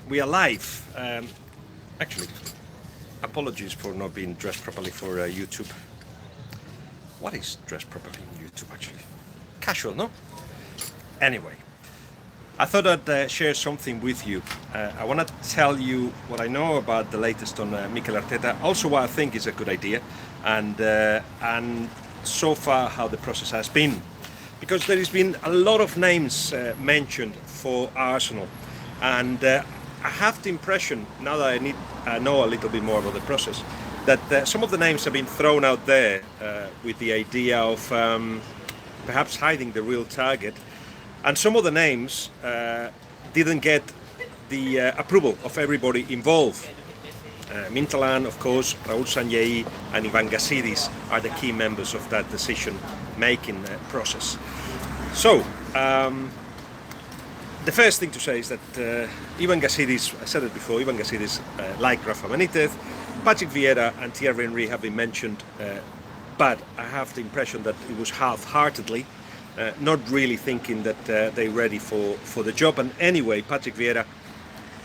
we are live. Actually, apologies for not being dressed properly for YouTube. What is dressed properly in YouTube, actually? Casual, no? Anyway, I thought I'd share something with you. I want to tell you what I know about the latest on Mikel Arteta, also what I think is a good idea, and so far how the process has been. Because there has been a lot of names mentioned for Arsenal, and I have the impression, now that I know a little bit more about the process, that some of the names have been thrown out there with the idea of perhaps hiding the real target, and some of the names didn't get the approval of everybody involved. Mintalan, of course, Raúl Sanllehi and Ivan Gazidis are the key members of that decision-making process. So, the first thing to say is that Ivan Gazidis, I said it before, Ivan Gazidis, like Rafa Benitez, Patrick Vieira and Thierry Henry have been mentioned, but I have the impression that it was half-heartedly, not really thinking that they're ready for the job. And anyway, Patrick Vieira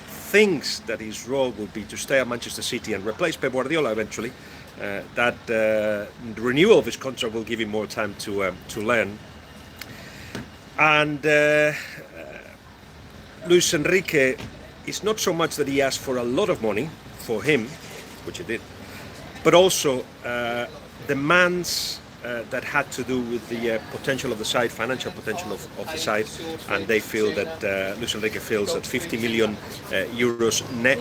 thinks that his role will be to stay at Manchester City and replace Pep Guardiola eventually. That the renewal of his contract will give him more time to learn. And Luis Enrique, it's not so much that he asked for a lot of money for him, which he did, but also demands that had to do with the potential of the side, financial potential of the side, and they feel that Luis Enrique feels that 50 million euros net,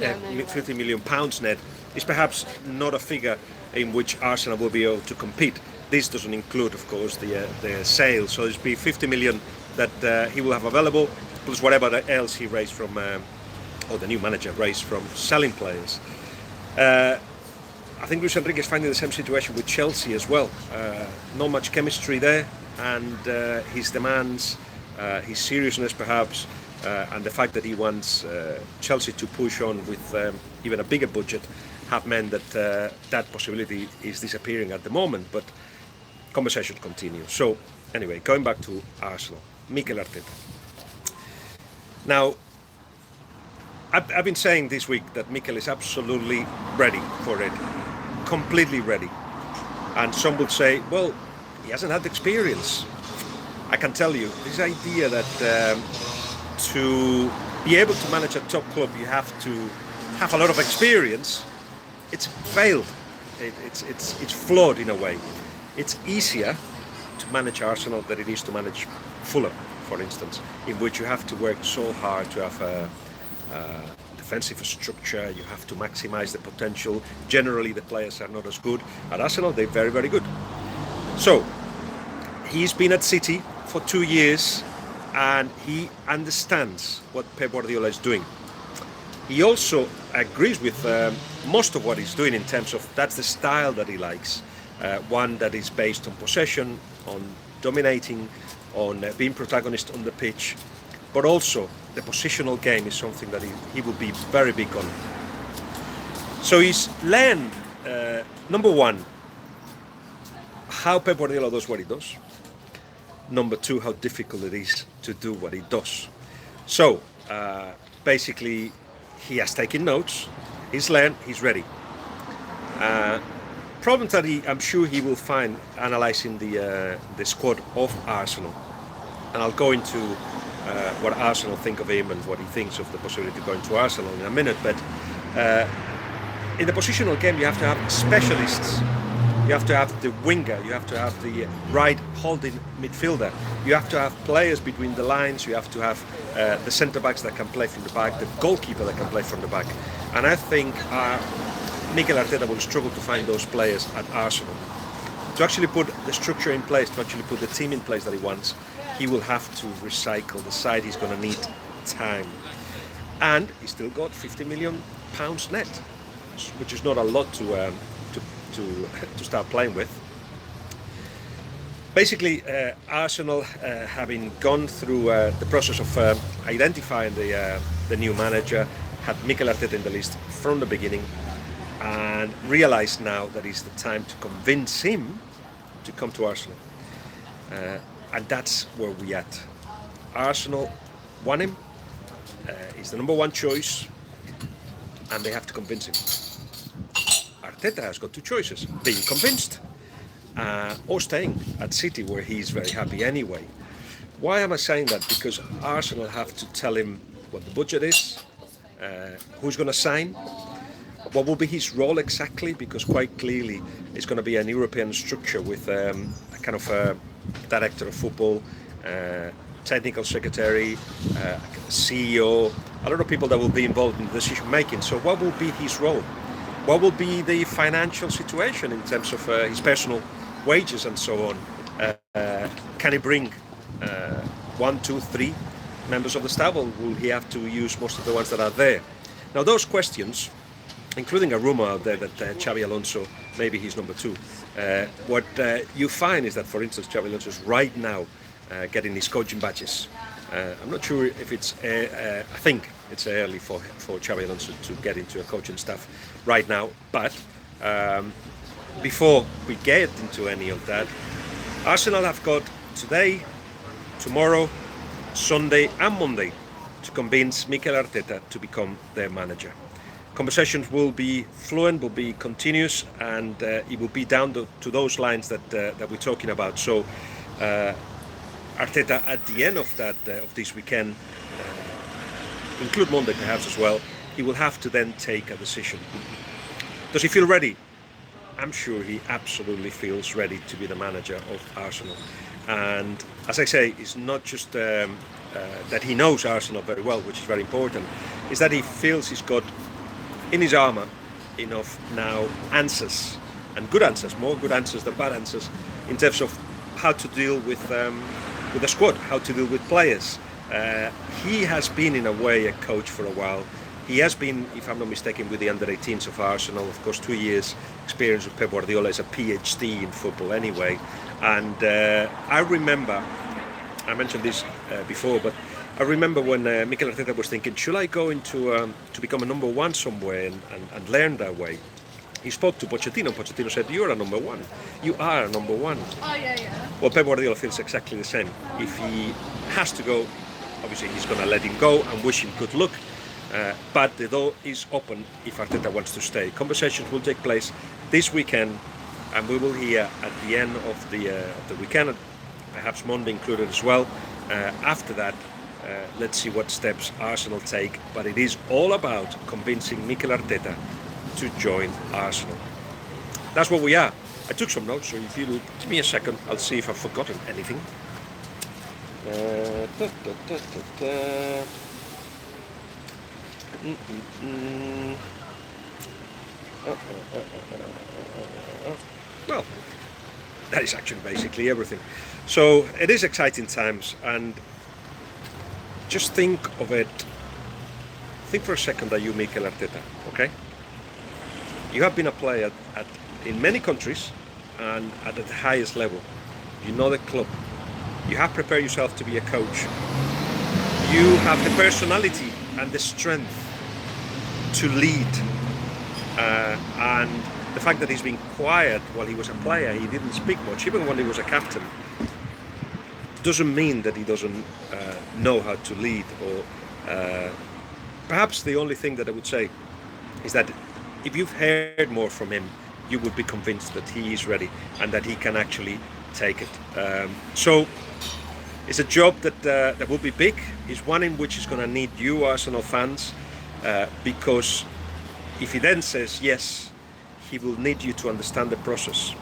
50 million pounds net is perhaps not a figure in which Arsenal will be able to compete. This doesn't include, of course, the sales, so there'll be 50 million that he will have available, plus whatever else he raised from, or the new manager raised from selling players. I think Luis Enrique is finding the same situation with Chelsea as well. Not much chemistry there, and his demands, his seriousness perhaps, and the fact that he wants Chelsea to push on with even a bigger budget have meant that that possibility is disappearing at the moment, but conversation continues. So anyway, going back to Arsenal, Mikel Arteta. Now, I've been saying this week that Mikel is absolutely ready for it. Completely ready. And some would say, well, he hasn't had the experience. I can tell you, this idea that to be able to manage a top club, you have to have a lot of experience, it's failed. It's flawed in a way. It's easier to manage Arsenal than it is to manage Fulham, for instance, in which you have to work so hard to have a defensive structure, you have to maximize the potential. Generally, the players are not as good. At Arsenal, they're very, very good. So, he's been at City for 2 years, and he understands what Pep Guardiola is doing. He also agrees with most of what he's doing in terms of that's the style that he likes. One that is based on possession, on dominating, on being protagonist on the pitch, but also the positional game is something that he will be very big on. So he's learned, number one, how Pep Guardiola does what he does. Number two, how difficult it is to do what he does. So basically, he has taken notes, he's learned, he's ready. Problems that I'm sure he will find analysing the squad of Arsenal. And I'll go into what Arsenal think of him and what he thinks of the possibility of going to Arsenal in a minute. But in the positional game, you have to have specialists. You have to have the winger. You have to have the right holding midfielder. You have to have players between the lines. You have to have the centre-backs that can play from the back, the goalkeeper that can play from the back. And I think Mikel Arteta will struggle to find those players at Arsenal. To actually put the structure in place, to actually put the team in place that he wants, he will have to recycle the side. He's going to need time. And he's still got 50 million pounds net, which is not a lot to start playing with. Basically, Arsenal, having gone through the process of identifying the new manager, had Mikel Arteta in the list from the beginning, and realised now that it's the time to convince him to come to Arsenal. And that's where we're at. Arsenal want him. He's the number one choice. and they have to convince him. Arteta has got two choices: being convinced or staying at City, where he's very happy anyway. Why am I saying that? Because Arsenal have to tell him what the budget is, who's going to sign, what will be his role exactly, because quite clearly it's going to be an European structure with a kind of a director of football, technical secretary, CEO, a lot of people that will be involved in the decision making. So what will be his role? What will be the financial situation in terms of his personal wages and so on? Can he bring 1, 2, 3 members of the staff, or will he have to use most of the ones that are there? Now those questions, including a rumor out there that Xabi Alonso, maybe he's number 2. What you find is that, for instance, Xabi Alonso is right now getting his coaching badges. I'm not sure if it's, I think it's early for Xabi Alonso to get into a coaching staff right now, but before we get into any of that, Arsenal have got today, tomorrow, Sunday and Monday to convince Mikel Arteta to become their manager. Conversations will be fluent, will be continuous, and it will be down to those lines that we're talking about. So Arteta, at the end of that of this weekend, include Monday perhaps as well, he will have to then take a decision. Does he feel ready? I'm sure he absolutely feels ready to be the manager of Arsenal. And as I say, it's not just that he knows Arsenal very well, which is very important, is that he feels he's got in his armour enough now answers, and good answers, more good answers than bad answers, in terms of how to deal with the squad, how to deal with players. He has been in a way a coach for a while. He has been, if I'm not mistaken, with the under-18s of Arsenal. Of course, 2 years experience with Pep Guardiola is a PhD in football anyway. And I remember, I mentioned this before, but I remember when Mikel Arteta was thinking, should I go into to become a number 1 somewhere and learn that way? He spoke to Pochettino. Pochettino said, "You're a number 1. You are a number 1." Oh yeah. Well, Pep Guardiola feels exactly the same. If he has to go, obviously he's going to let him go and wish him good luck. But the door is open if Arteta wants to stay. Conversations will take place this weekend, and we will hear at the end of the weekend, perhaps Monday included as well. After that, let's see what steps Arsenal take. But it is all about convincing Mikel Arteta to join Arsenal. That's what we are. I took some notes, so if you give me a second, I'll see if I've forgotten anything. Well, that is actually basically everything. So it is exciting times, and just think of it. Think for a second that you, Mikel Arteta, okay? You have been a player in many countries and at the highest level. You know the club. You have prepared yourself to be a coach. You have the personality and the strength to lead. And the fact that he's been quiet while he was a player, he didn't speak much, even when he was a captain, doesn't mean that he doesn't know how to lead. Or perhaps the only thing that I would say is that if you've heard more from him, you would be convinced that he is ready and that he can actually take it. So it's a job that will be big. It's one in which is going to need you, Arsenal fans, because if he then says yes, he will need you to understand the process.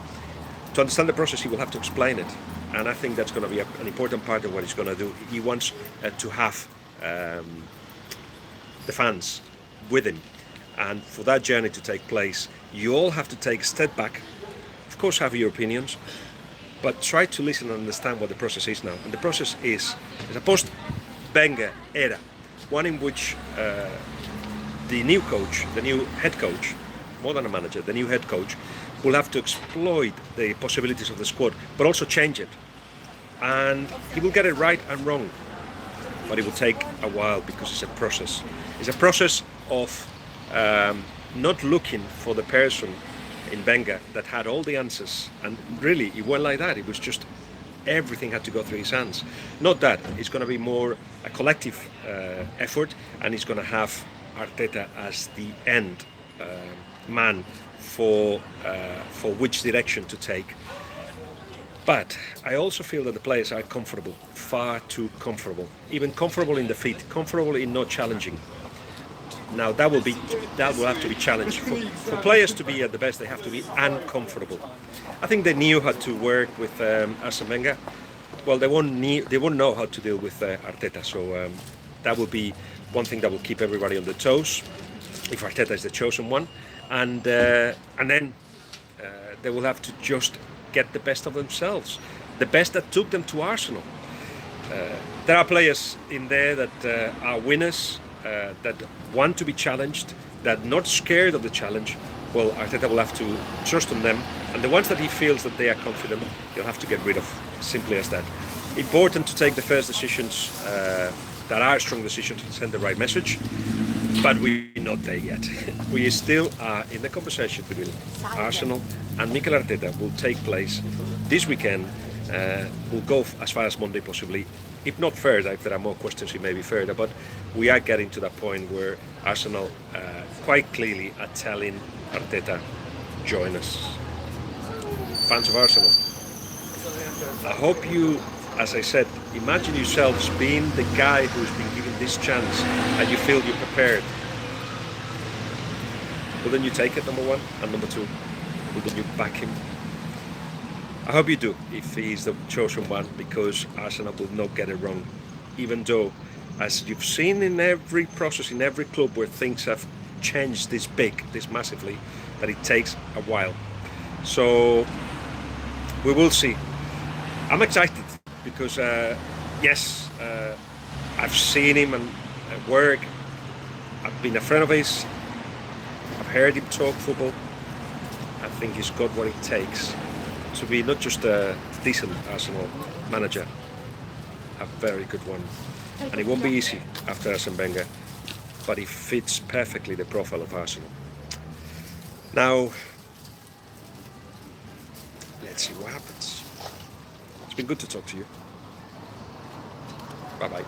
To understand the process, he will have to explain it. And I think that's going to be an important part of what he's going to do. He wants to have the fans with him. And for that journey to take place, you all have to take a step back. Of course, have your opinions, but try to listen and understand what the process is now. And the process is a post-Wenger era, one in which the new coach, the new head coach, more than a manager, the new head coach, will have to exploit the possibilities of the squad, but also change it. And he will get it right and wrong, but it will take a while because it's a process. It's a process of not looking for the person in Wenger that had all the answers, and really it went like that. It was just everything had to go through his hands. Not that. It's going to be more a collective effort, and he's going to have Arteta as the end man for which direction to take. But I also feel that the players are comfortable, far too comfortable, even comfortable in defeat, comfortable in not challenging. Now that will have to be challenged. For players to be at the best, they have to be uncomfortable. I think they knew how to work with Arsene Wenger. Well, they won't know how to deal with Arteta. So that will be one thing that will keep everybody on their toes if Arteta is the chosen one, and then they will have to just get the best of themselves, the best that took them to Arsenal. There are players in there that are winners, that want to be challenged, that are not scared of the challenge. Well, Arteta will have to trust on them, and the ones that he feels that they are confident, he'll have to get rid of. Simply as that. Important to take the first decisions that are strong decisions and send the right message, but we're not there yet. We still are in the conversation between Arsenal and Mikel Arteta. Will take place this weekend. We'll go as far as Monday possibly, if not further. If there are more questions, it may be further, but we are getting to that point where Arsenal quite clearly are telling Arteta, join us. Fans of Arsenal, I hope you, as I said, imagine yourselves being the guy who's been given this chance and you feel you're prepared. Will then you take it, number one? And number two, will then you back him? I hope you do, if he's the chosen one, because Arsenal will not get it wrong. Even though, as you've seen in every process, in every club where things have changed this big, this massively, that it takes a while. So we will see. I'm excited because, yes, I've seen him at work. I've been a friend of his. I've heard him talk football. I think he's got what it takes to be not just a decent Arsenal manager, a very good one. And it won't be easy after Arsene Wenger, but he fits perfectly the profile of Arsenal. Now, let's see what happens. It's been good to talk to you. Bye-bye.